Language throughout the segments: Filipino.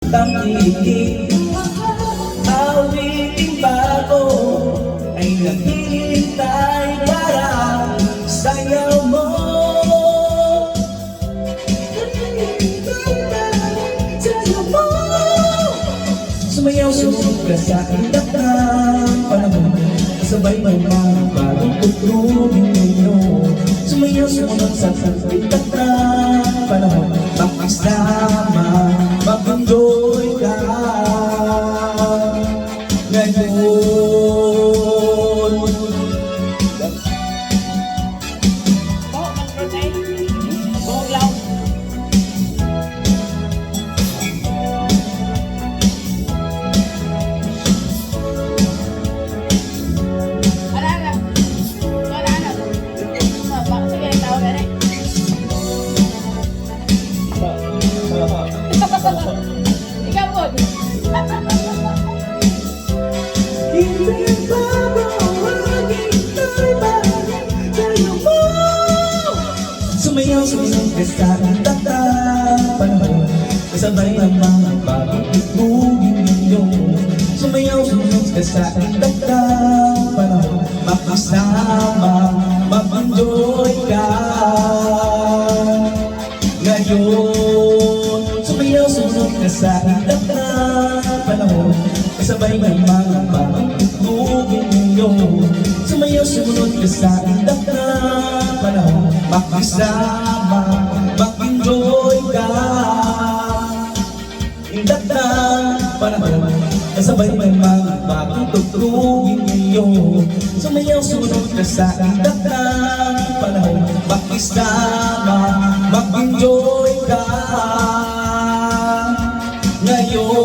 Tangkilik, awiting bago ay naghihintay para sayaw mo. Sumayaw sumuka sa itak ng panahon, kasabay ng mga bagong tutrubing ninyo. Sumayaw sumunod sa itak ng panahon, makasama, mag-enjoy ka ngayon. Ikaw po. Sumayaw sumunod ka sa itak ng panahon, kasabay ng mga bagong tutrubing ninyo. Sumayaw sumunod ka sa itak ng panahon, makasama, mag-enjoy ka ngayon. Sumayaw sumunod ka sa itak ng panahon, kasabay ng mga bagong tutrubing ninyo. Sumayaw sumunod ka sa itak ng panahon, makasama, mag-enjoy ka. Itak ng panahon, kasabay ng mga bagong tutrubing ninyo. Sumayaw sumunod ka sa itak ng panahon, makasama, mag-enjoy ka ngayon.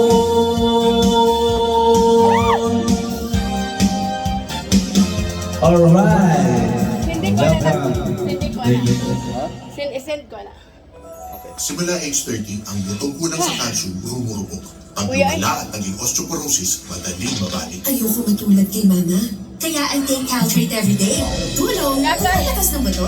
Alright. Hindi ko na. Hindi ko na. Send ko na. Simula age 30, ang butong kulang sa calcium rumurupok. Ang Kuya, lumala at naging osteoporosis madaling mabalik. Ayoko matulad kay Mama. Kaya I take Caltrate every day. Tulong! Nasaan? Lakas ng bato.